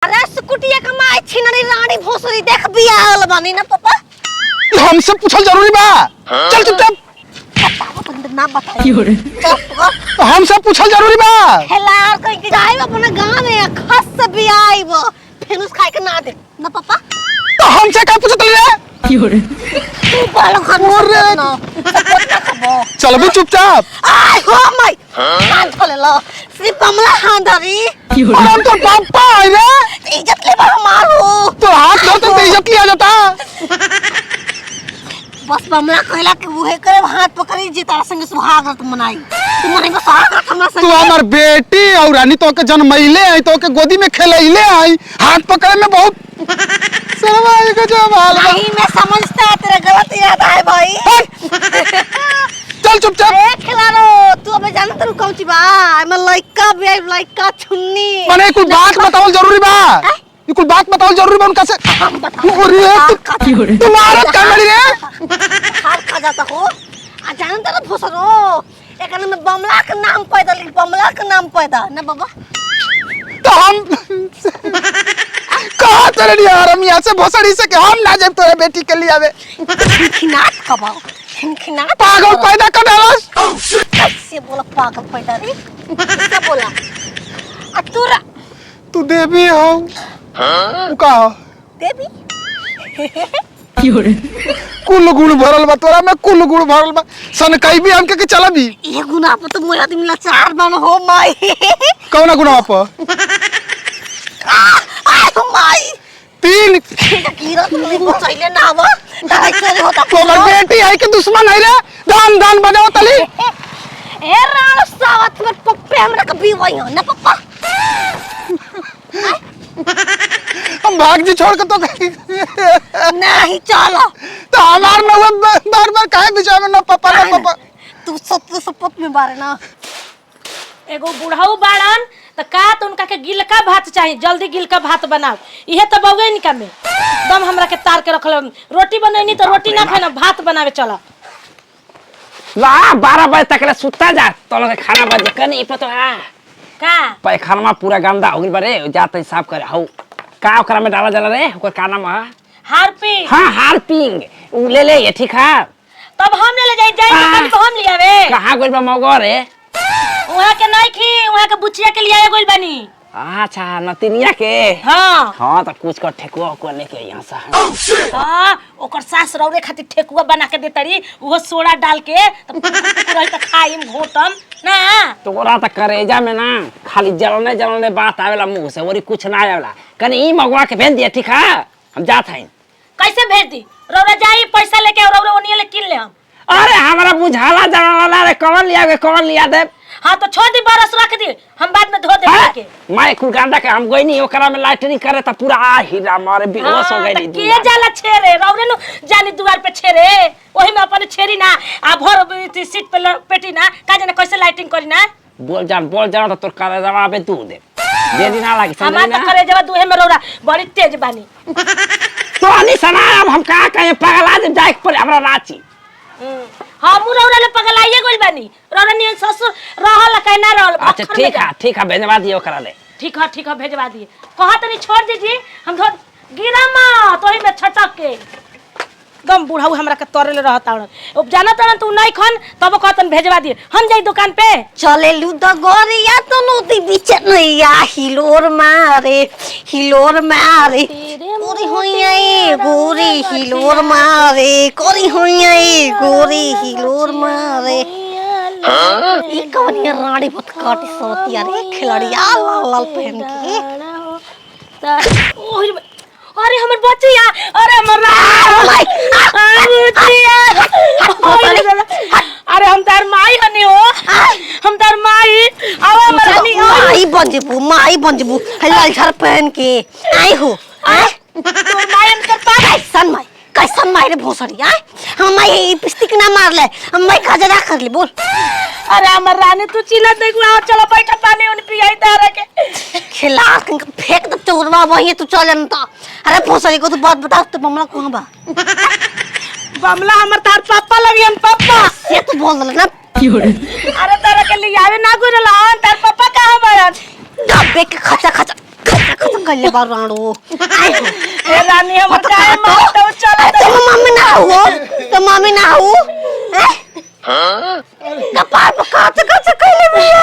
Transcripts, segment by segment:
अरे स्कूटिया कमाई छिनरी रानी भोसरी देख बियाहल बानी ना पापा। हमसे पूछल जरूरी बा। चल चुपचाप। पापा को नाम बताइए। तो हमसे पूछल जरूरी बा। हेला कहीं के जाई अपने गांव में खस से बियाहब फिर उस खाए के ना दे ना पापा। तो हमसे क्या पूछत रे? तू बालो खान रे ना चल भी चुपचाप। आय हो माय हाथ खोले लो सिर्फ हमला हांदरी हम तो पापा है रे। इज्जत ले बाहर मारो तो हाथ धरते तो इज्जत लिया जाता। बस बमला कहला कि वो है करे हाथ पकड़ी जी तारा संग सुहाग रात मनाई तू मने में सुहाग रात हमरा संग तू हमार बेटी और रानी तो के जन्मैले आई तो के गोदी में खेलैले आई हाथ पकड़े में बहुत शर्मा आई के जवाल नहीं मैं समझता तेरा गलत याद है भाई। चल चुपचाप। ए खिलारो तू अबे जानत रू कौन ची बा मैं लइका बे लइका छुन्नी माने कुछ बात बताओ जरूरी बा। ये कुछ बात बताओ जरूरी बा उनका से। अरे तुम्हारा कामड़ी रे हार खा जाता हो आ जानत रू भोसरो एकने में बमला के नाम पैदा लिख बमला के नाम पैदा ना बाबा। तो हम कहा तेरे लिए हम यहाँ से भोसड़ी से कि हम ना जब तेरे बेटी के लिए आवे खिनाट कबाओ खिनाट पागल पैदा कर डालस। कैसे बोला पागल पैदा रे क्या बोला अतुरा तू देवी हो तू का हो देवी कुल गुण भरल बा तोरा में कुल गुण भरल बा सन कई भी हमके के चला भी ये गुना पर तो मोया आदमी लाचार बन हो माई कौन गुना पर आ माई तीन कीरा तुमने बचाइले ना हुआ तारा करे होता तोर बेटी है के दुश्मन है रे दान दान बनाओ तली ए राण सावत में पप्पे हमरा के बीवाई हो ना पप्पा हम भाग जी छोड़ के तो नहीं चलो तो हमार में बार बार काहे बिचार में ना पापा ना पापा तू सपत में बारे ना एगो बुढ़ऊ बाड़न त का तो उनका के गिलका भात चाहिए जल्दी गिलका भात बनाओ इहे तो बउए निका में दम हमरा के तार के रखल रोटी बनैनी तो रोटी ना खाना भात बनावे चला ला 12 बजे तक ले सुता जा तो लोग खाना बज कनी पतो है का पैखाना पूरा गंदा हो गइल बारे जाते साफ करे हौ का ओकरा में डाला जाला रे ओकर का नाम है हारपी हां हारपिंग उ ले ले ये ठीक है तब हम ले जाई दुकान पे हम लियावे कहां गइल बा मगर रे वहां के नहीं खी वहां के बुचिया के लियाए गइल बानी अच्छा नतिनिया के हां हां तो कुछ कर ठेकुआ को लेके यहां से हां ओकर सास रौरे खातिर ठेकुआ बना के देतरी वो सोडा डाल के तो रही त खाइम घोटम ना तोरा त करेजा में ना खाली जलने बात आवेला मुंह से और कुछ ना आवेला कनी ई मगवा के भेज दिया ठीक है हम जात हई कैसे भेज दी रौरा जाई पैसा लेके और रौरा ओनिए ले किन ले हम अरे हमरा बुझाला जानला रे कौन लिया दे हां तो छोड़ दी बरस रख दी हम बाद में धो दे के मैं कुल गांडा के हम गई नहीं ओकरा में लाइटनिंग करे त पूरा हीरा मारे बेहोश हो गई के जाला छेरे रौरे नु जानी दुआर पे छेरे ओही में अपन छेरी ना आ भर सीट पे पेटी ना का जाने कैसे लाइटिंग करी ना बोल जान तो तोर करे जवाब दे दे देरी ना लागी समझ हमार त करे जवाब दुहे में रौरा बड़ी तेज बानी तो अनि सना अब हम का कहे पगला दे जाए पर हमरा रांची हम रौरा ले पगलाइए गइल बानी रौरा नियन ससुर रहल कहीं ना रहल अच्छा ठीक है भेजवा दियो ओकरा ले ठीक है भेजवा दिए कहा तनी छोड़ दीजिए हम धो गिरा मत ओही में छटक के दम बुढ़ाऊ हमरा के तोरे ले रहता अब जाना त तू नहीं खन तब कहतन भेजवा दिए हम जाई दुकान पे चले लू द गोरिया तो नदी बीच नैया हिलोर मारे गोरी होइया गोरी हिलोर मारे गोरी होइया गोरी हिलोर मारे ई कवनिया रानी बहुत काटी सोतिया रे खिलाड़िया लाल लाल पहन के ओही अरे हमर बच्चिया अरे हमर अरे हम तार माई हनी हो हम तार माई आवा मरानी माई बंजबू लाल झर पहन के आई हो तोर माई अंतर पा कैसन माई रे भोसड़ी हम माई पिस्टिक ना मार ले हम माई खजरा कर ले बोल अरे हमर रानी तू चिल्ला देख ला चलो बैठा पानी उन पियाई तारा के खिला फेंक दे चोरवा वही तू चल जनता अरे भोसड़ी को तू बात बता तो बमला कहां बा बमला हमर तार पापा लगियन पापा ये तू बोल ना अरे तारा के लिए आवे ना गुरला तार पापा कहां बा डब्बे के खचा खत्म कर ले बाराणो ए रानी हम काहे मारत हो चल तुम मम्मी ना हो तुम मम्मी ना हो कपार पर काच कर ले भैया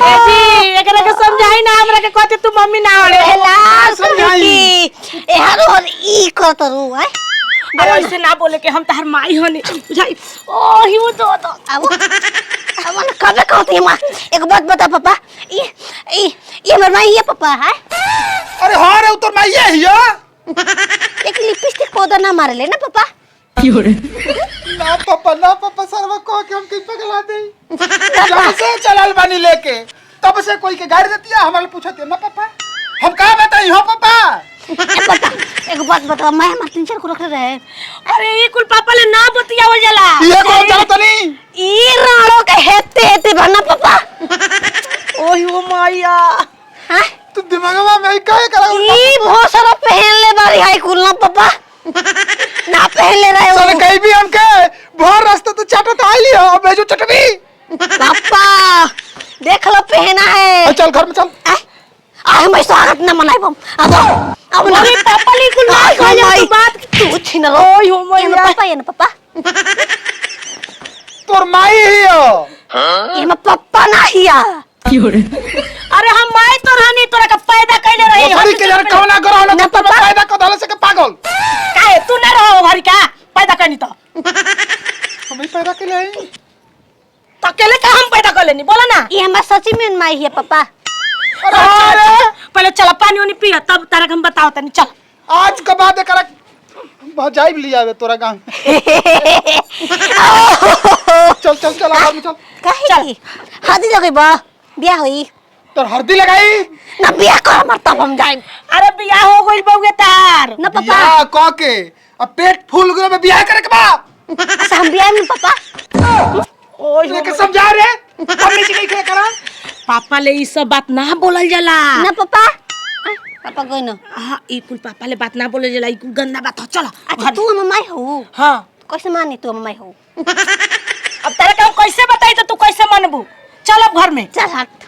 ए जी एकरा के समझाई ना हमरा के कहते तू मम्मी ना आवे लाल समझी ए हरो हर ई करत रू है अरे ऐसे ना बोले कि हम तहर माई हनी बुझाई ओ हिउ दो अब न कबे कहती है माँ एक बात बता पापा ये मेरा माई है पापा है अरे हाँ रे उतर मैं ये हिया एक लिपस्टिक पौधा ना मार ले ना पापा ना पापा सरवा को के हम किस पगला दे जब से चलल बनी लेके तब से कोई के गाड़ी देती है हमारे पूछते ना पापा हम कहाँ बताई हो पापा एक बात बता मैं हमारे टीचर को रख रहे अरे ये कुल पापा ले ना बतिया हो जाला ये कौन चला तनी ई राणो के हेते भरना पापा ओही ओ माया हां तू दिमागवा में काहे करा ई भोसरा पहन ले बारी हाई कुल ना पापा ना पहन ले रहे चल हो कहीं भी हमके भर रास्ता तो चाटत आइली हो बेजो चटवी पापा देख लो पहना है चल घर में चल आ मैं स्वागत न मनाई बम अब ना पापा ली कुल ना कह जा तू बात तू छिन रो ओही हो ये माया पापा ये ना पापा तोर माई ही हो ये मैं पापा ना हिया अरे हम माई तो रहनी तोरा का पैदा कैले रही ओसरी के जरा कौना करो ना तब पैदा कर दले से के पागल काहे तू ना रहो घरी का पैदा करनी तो हम ही पैदा के ले तो अकेले का हम पैदा कर लेनी बोला ना ये मैं सच्ची में माई है पापा अरे पहले चल पानी उनी पिया तब तारा हम बताओ तनी चल आज के बाद कर भजाई भी लिया तोरा गांव चल चल चल घर में चल काहे हदी लगे बा बियाह होई तोर हल्दी लगाई ना बियाह कर मर तब हम जाए अरे बियाह हो गइल बउगे तार ना पापा बियाह क के अब पेट फूल गयो में बियाह करे के बा अच्छा हम बियाह में पापा ओही लेके समझा रे हमने जी नहीं करे करा पापा ले ई सब बात ना बोलल जाला ना पापा पापा कोई ना हां ई कुल पापा ले बात ना बोलल जाला ई कुल गंदा बात हो चलो अच्छा तू हम माई हो हां कैसे मानी तू हम माई हो अब तारा का कैसे बताई तो तू कैसे मानबू चल अब घर में चल हट